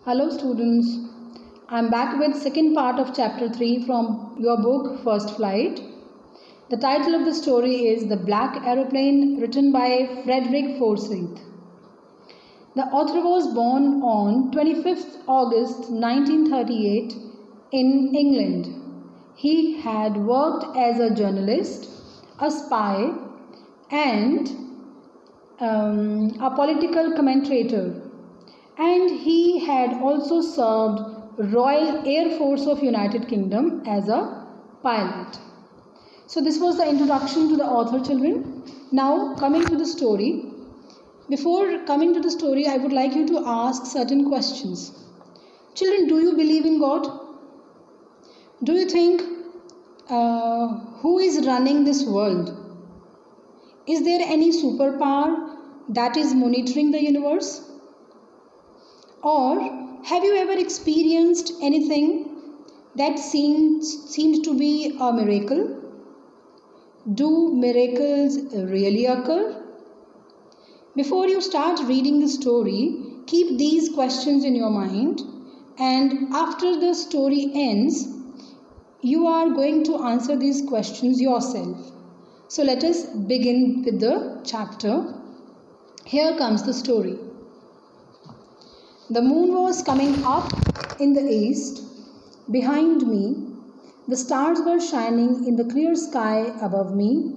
Hello students, I am back with second part of chapter 3 from your book First Flight. The title of the story is The Black Aeroplane, written by Frederick Forsyth. The author was born on 25th August 1938 in England. He had worked as a journalist, a spy and a political commentator, and he had also served Royal Air Force of United Kingdom as a pilot. So this was the introduction to the author, children. Now coming to the story. Before coming to the story, I would like you to ask certain questions. Children, do you believe in God? Do you think who is running this world? Is there any superpower that is monitoring the universe? Or have you ever experienced anything that seemed to be a miracle? Do miracles really occur? Before you start reading the story, keep these questions in your mind, and after the story ends, you are going to answer these questions yourself. So let us begin with the chapter. Here comes the story. The moon was coming up in the east. Behind me, the stars were shining in the clear sky above me.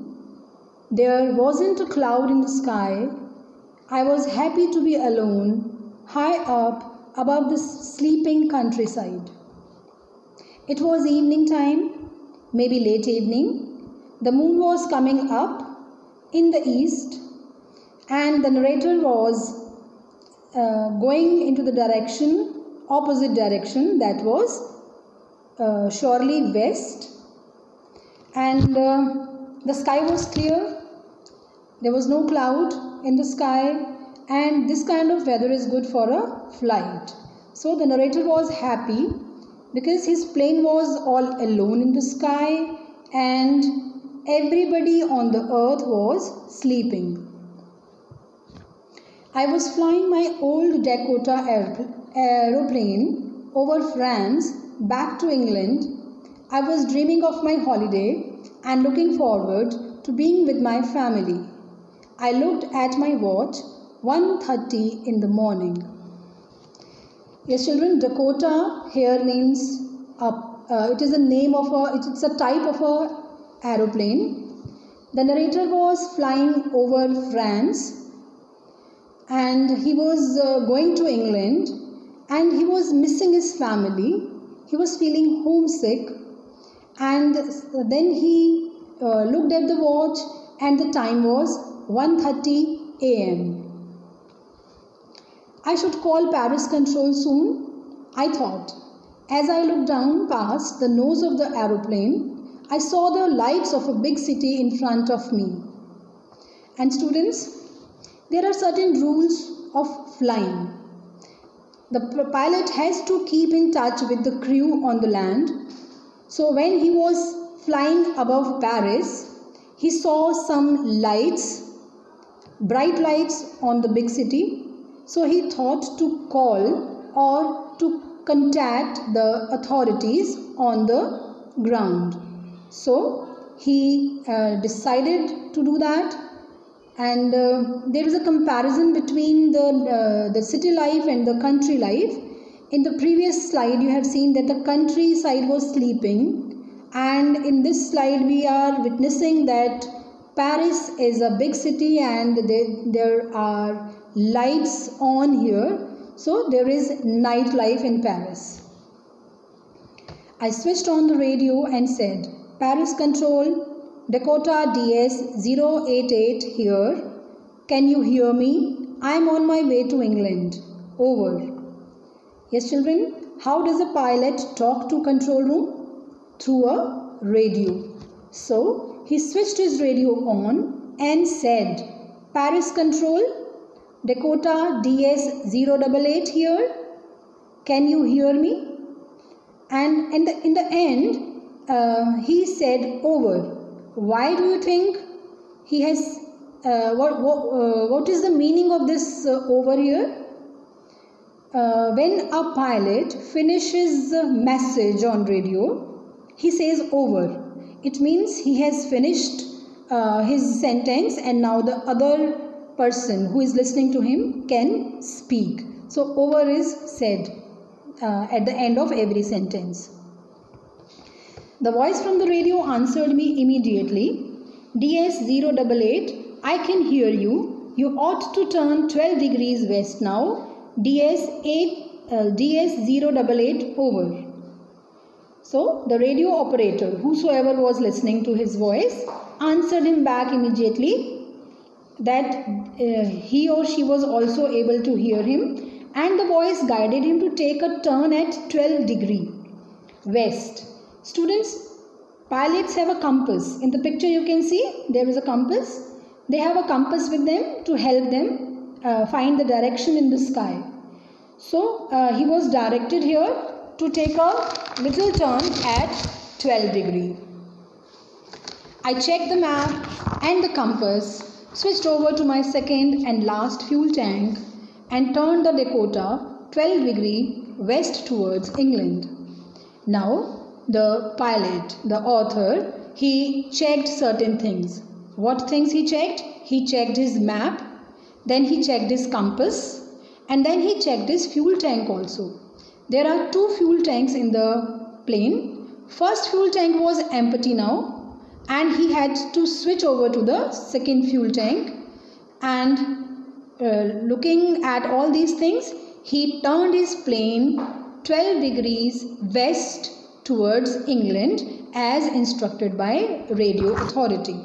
There wasn't a cloud in the sky. I was happy to be alone, high up above the sleeping countryside. It was evening time, maybe late evening. The moon was coming up in the east, and the narrator was going into the opposite direction, that was surely west, and the sky was clear. There was no cloud in the sky, and this kind of weather is good for a flight. So the narrator was happy because his plane was all alone in the sky and everybody on the earth was sleeping. I was flying my old Dakota aeroplane over France back to England. I was dreaming of my holiday and looking forward to being with my family. I looked at my watch, 1:30 in the morning. Yes, children, Dakota here means it is a name of it's a type of a aeroplane. The narrator was flying over France, and he was going to England, and he was missing his family. He was feeling homesick, and then he looked at the watch, and the time was 1:30 a.m. I should call Paris Control soon, I thought. As I looked down past the nose of the aeroplane, I saw the lights of a big city in front of me. And students, there are certain rules of flying. The pilot has to keep in touch with the crew on the land. So when he was flying above Paris, he saw some lights, bright lights on the big city. So he thought to call or to contact the authorities on the ground. So he decided to do that. And there is a comparison between the city life and the country life. In the previous slide, you have seen that the countryside was sleeping, and in this slide, we are witnessing that Paris is a big city and there are lights on here. So there is nightlife in Paris. I switched on the radio and said, "Paris Control, Dakota DS-088 here. Can you hear me? I'm on my way to England. Over." Yes, children, how does a pilot talk to control room? Through a radio. So he switched his radio on and said, "Paris Control, Dakota DS-088 here. Can you hear me?" And in the end, he said, "Over." Why do you think he has what is the meaning of this over here? when a pilot finishes a message on radio, he says over. It means he has finished his sentence and now the other person who is listening to him can speak. So over is said at the end of every sentence. The voice from the radio answered me immediately. DS088, I can hear you. You ought to turn 12 degrees west now. DS088 over. So the radio operator, whosoever was listening to his voice, answered him back immediately that he or she was also able to hear him, and the voice guided him to take a turn at 12 degree west. Students, pilots have a compass. In the picture you can see there is a compass. They have a compass with them to help them find the direction in the sky. So he was directed here to take a little turn at 12 degree. I checked the map and the compass, switched over to my second and last fuel tank and turned the Dakota 12 degree west towards England. Now the pilot, the author, he checked certain things. What things he checked? He checked his map, then he checked his compass, and then he checked his fuel tank also. There are 2 fuel tanks in the plane. First fuel tank was empty now, and he had to switch over to the second fuel tank, and looking at all these things, he turned his plane 12 degrees west towards England as instructed by radio authority.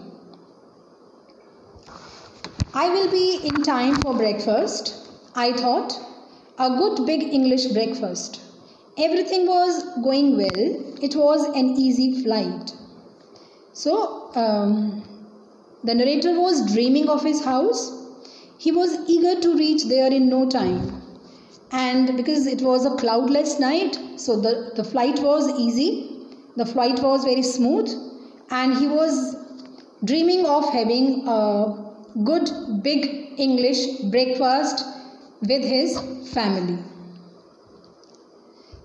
I will be in time for breakfast, I thought. A good big English breakfast. Everything was going well. It was an easy flight. So the narrator was dreaming of his house. He was eager to reach there in no time. And because it was a cloudless night, so the flight was easy. The flight was very smooth. And he was dreaming of having a good big English breakfast with his family.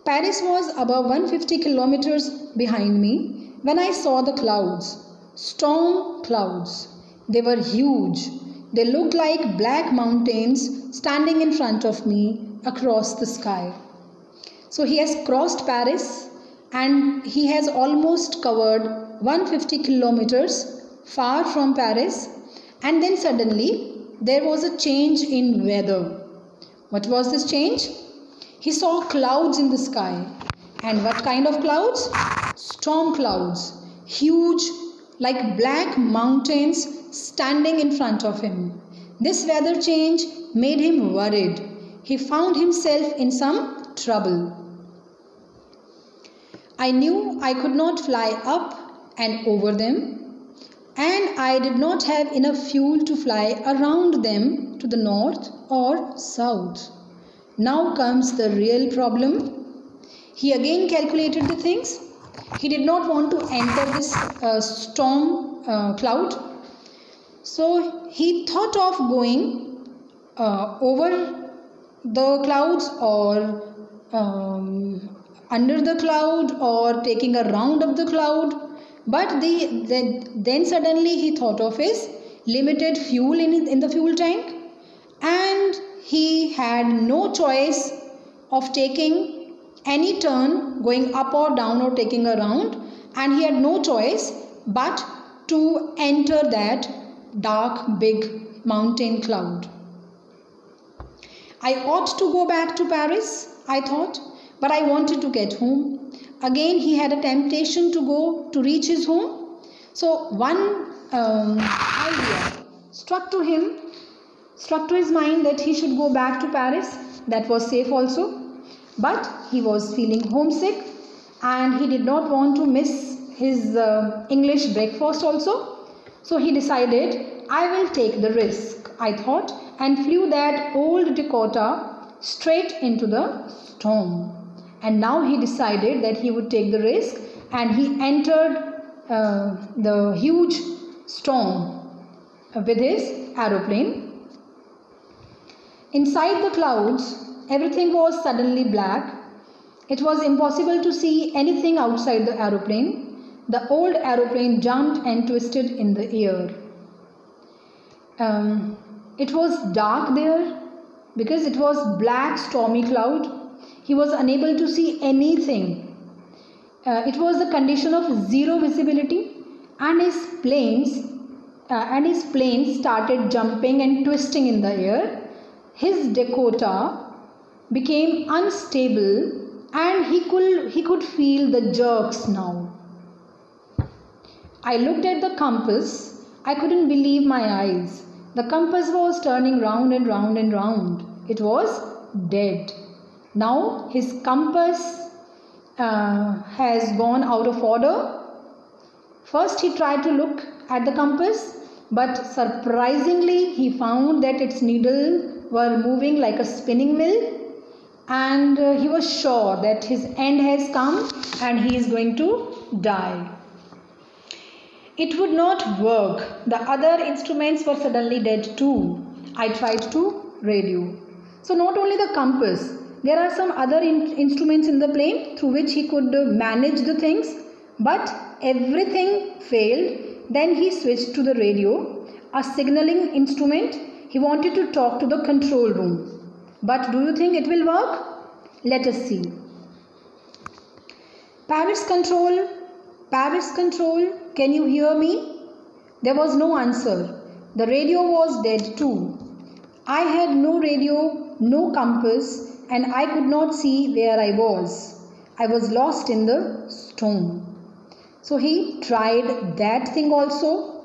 Paris was above 150 kilometers behind me when I saw the clouds, storm clouds. They were huge. They looked like black mountains standing in front of me across the sky. So he has crossed Paris and he has almost covered 150 kilometers far from Paris, and then suddenly there was a change in weather. What was this change? He saw clouds in the sky. And what kind of clouds? Storm clouds. Huge, like black mountains standing in front of him. This weather change made him worried. He found himself in some trouble. I knew I could not fly up and over them, and I did not have enough fuel to fly around them to the north or south. Now comes the real problem. He again calculated the things. He did not want to enter this storm cloud. So he thought of going over the clouds or under the cloud or taking a round of the cloud. But then suddenly he thought of his limited fuel in the fuel tank, and he had no choice of taking any turn, going up or down or taking a round, and he had no choice but to enter that dark big mountain cloud. I ought to go back to Paris, I thought, but I wanted to get home. Again he had a temptation to reach his home. So one idea struck to his mind that he should go back to Paris. That was safe also. But he was feeling homesick and he did not want to miss his English breakfast also. So he decided, I will take the risk, I thought, and flew that old Dakota straight into the storm. And now he decided that he would take the risk, and he entered the huge storm with his aeroplane. Inside the clouds, everything was suddenly black. It was impossible to see anything outside the aeroplane. The old aeroplane jumped and twisted in the air. It was dark there because it was black stormy cloud. He was unable to see anything. It was the condition of zero visibility, and his plane started jumping and twisting in the air. His Dakota became unstable, and he could feel the jerks now. I looked at the compass. I couldn't believe my eyes. The compass was turning round and round and round. It was dead. Now his compass has gone out of order. First he tried to look at the compass, but surprisingly he found that its needles were moving like a spinning mill, and he was sure that his end has come and he is going to die. It would not work. The other instruments were suddenly dead too. I tried to radio. So not only the compass, there are some other instruments in the plane through which he could manage the things, but everything failed. Then he switched to the radio, a signaling instrument. He wanted to talk to the control room. But do you think it will work? Let us see. Paris control, can you hear me? There was no answer. The radio was dead too. I had no radio, no compass, and I could not see where I was. I was lost in the storm. So he tried that thing also,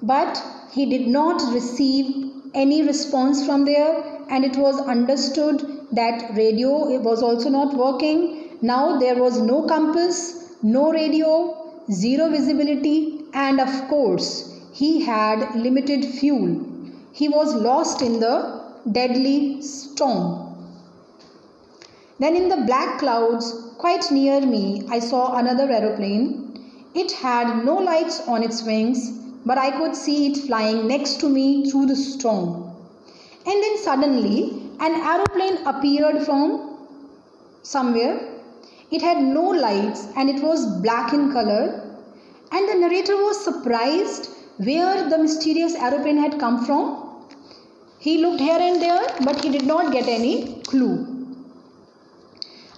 but he did not receive any response from there, and it was understood that radio was also not working. Now there was no compass, no radio, zero visibility, and of course he had limited fuel. He was lost in the deadly storm. Then in the black clouds quite near me, I saw another aeroplane. It had no lights on its wings, but I could see it flying next to me through the storm. And then suddenly an aeroplane appeared from somewhere. It had no lights and it was black in color. And the narrator was surprised where the mysterious aeroplane had come from. He looked here and there, but he did not get any clue.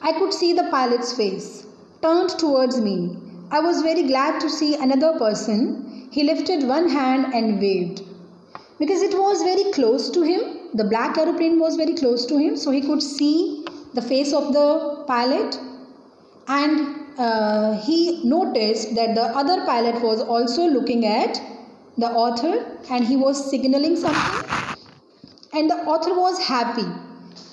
I could see the pilot's face turned towards me. I was very glad to see another person. He lifted one hand and waved. Because it was very close to him, the black aeroplane was very close to him, so he could see the face of the pilot, and he noticed that the other pilot was also looking at the author and he was signaling something, and the author was happy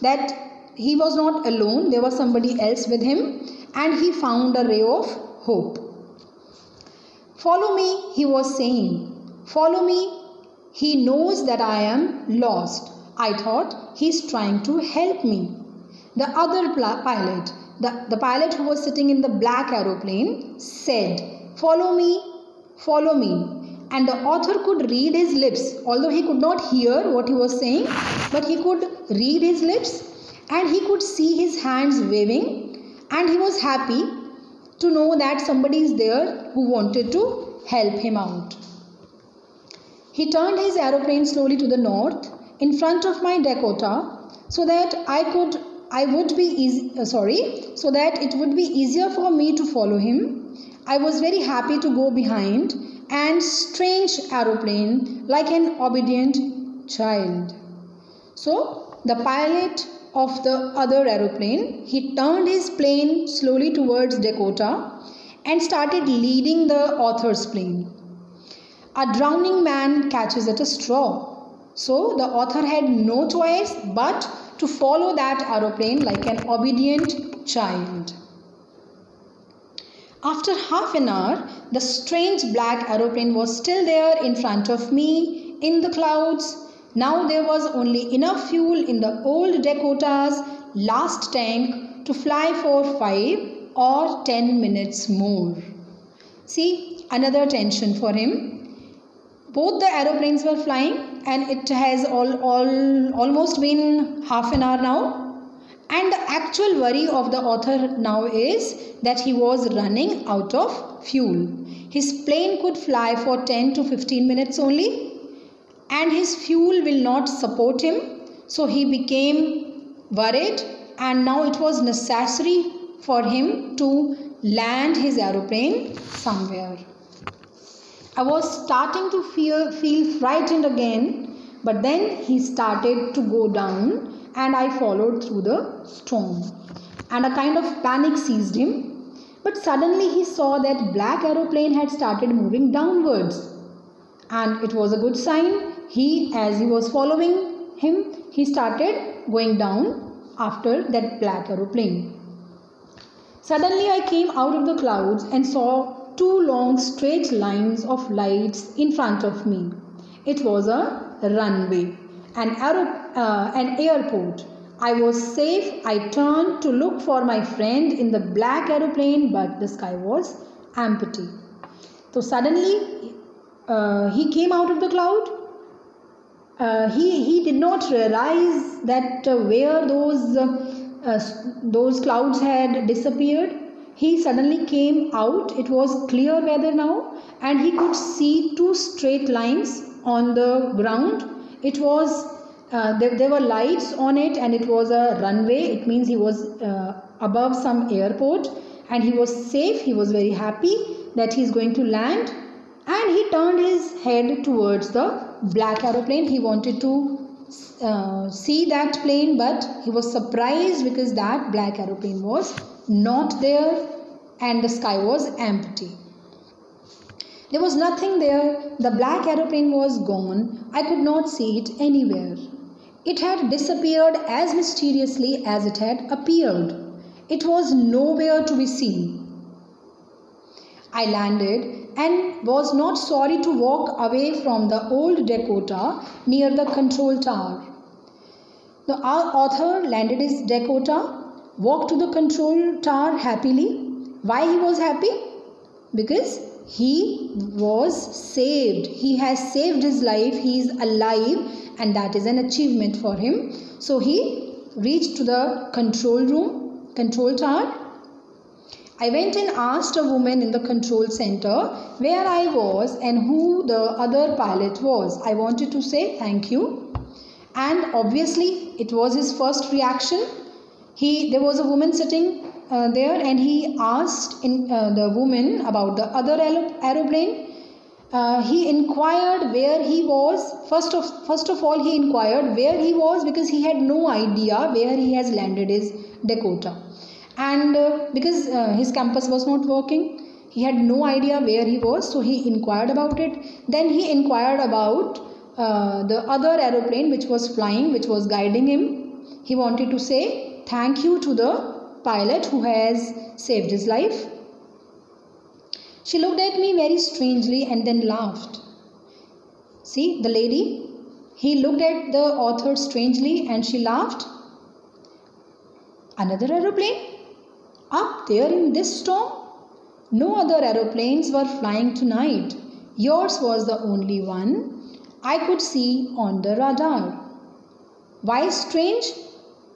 that he was not alone, there was somebody else with him, and he found a ray of hope. Follow me, he was saying. Follow me. He knows that I am lost. I thought he's trying to help me. The other pilot, the pilot who was sitting in the black aeroplane, said, follow me, follow me. And the author could read his lips, although he could not hear what he was saying, but he could read his lips and he could see his hands waving, and he was happy to know that somebody is there who wanted to help him out. He turned his aeroplane slowly to the north in front of my Dakota so that it would be easier for me to follow him. I was very happy to go behind and strange aeroplane like an obedient child. So the pilot of the other aeroplane, he turned his plane slowly towards Dakota and started leading the author's plane. A drowning man catches at a straw. So the author had no choice but to follow that aeroplane like an obedient child. After half an hour, the strange black aeroplane was still there in front of me in the clouds. Now there was only enough fuel in the old Dakota's last tank to fly for 5 or 10 minutes more. See, another tension for him. Both the aeroplanes were flying and it has almost been half an hour now. And the actual worry of the author now is that he was running out of fuel. His plane could fly for 10 to 15 minutes only, and his fuel will not support him. So he became worried, and now it was necessary for him to land his aeroplane somewhere. I was starting to feel frightened again, but then he started to go down, and I followed through the storm, and a kind of panic seized him. But suddenly he saw that black aeroplane had started moving downwards, and it was a good sign. As he was following him, he started going down after that black aeroplane. Suddenly I came out of the clouds and saw two long straight lines of lights in front of me. It was a runway, an airport. I was safe. I turned to look for my friend in the black aeroplane, but the sky was empty. So suddenly he came out of the cloud. He did not realize that where those clouds had disappeared. He suddenly came out. It was clear weather now, and he could see two straight lines on the ground. It was there were lights on it, and it was a runway. It means he was above some airport, and he was safe. He was very happy that he is going to land, and he turned his head towards the black aeroplane. He wanted to see that plane, but he was surprised because that black aeroplane was not there, and the sky was empty. There was nothing there. The black aeroplane was gone. I could not see it anywhere. It had disappeared as mysteriously as it had appeared. It was nowhere to be seen. I landed and was not sorry to walk away from the old Dakota near the control tower. The author landed his Dakota, walked to the control tower happily. Why he was happy? Because he was saved. He has saved his life. He is alive, and that is an achievement for him. So he reached to the control tower. I went and asked a woman in the control center where I was and who the other pilot was. I wanted to say thank you, and obviously it was his first reaction. There was a woman sitting there, and he asked the woman about the other aeroplane. He inquired where he was. First of all, he inquired where he was because he had no idea where he has landed his Dakota. And because his compass was not working, he had no idea where he was, so he inquired about it. Then he inquired about the other aeroplane which was flying, which was guiding him. He wanted to say thank you to the pilot who has saved his life. She looked at me very strangely and then laughed. See, the lady, he looked at the author strangely and she laughed. Another aeroplane? Up there in this storm? No other aeroplanes were flying tonight. Yours was the only one I could see on the radar. Why strange?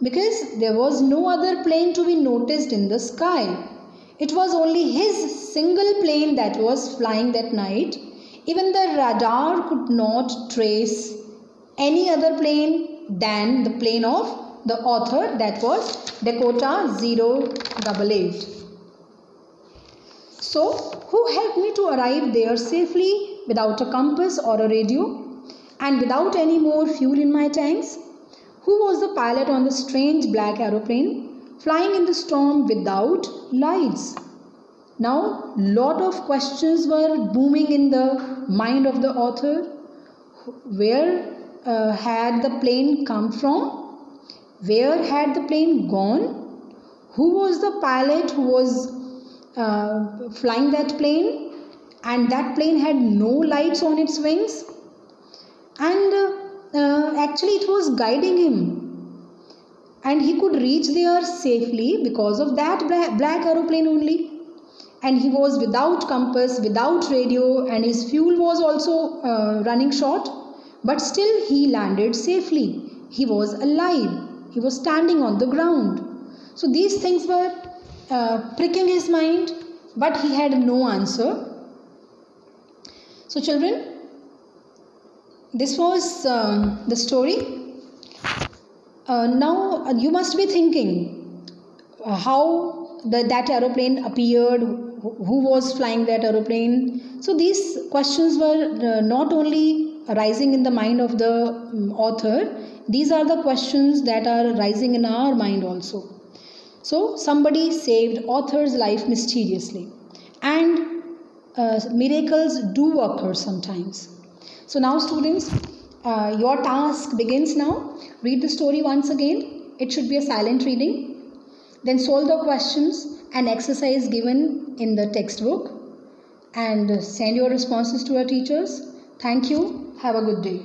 Because there was no other plane to be noticed in the sky. It was only his single plane that was flying that night. Even the radar could not trace any other plane than the plane of the author, that was Dakota 088. So, who helped me to arrive there safely without a compass or a radio and without any more fuel in my tanks? Who was the pilot on the strange black aeroplane flying in the storm without lights? Now, lot of questions were booming in the mind of the author. Where had the plane come from? Where had the plane gone? Who was the pilot who was flying that plane? And that plane had no lights on its wings. And actually it was guiding him. And he could reach there safely because of that black aeroplane only. And he was without compass, without radio, and his fuel was also running short. But still he landed safely. He was alive. He was standing on the ground. So these things were pricking his mind, but he had no answer. So children, this was the story. Now you must be thinking how that aeroplane appeared, who was flying that aeroplane. So these questions were not only arising in the mind of the author, these are the questions that are rising in our mind also. So somebody saved author's life mysteriously, and miracles do occur sometimes. So now students, your task begins now. Read the story once again. It should be a silent reading. Then solve the questions and exercise given in the textbook, and send your responses to our teachers. Thank you. Have a good day.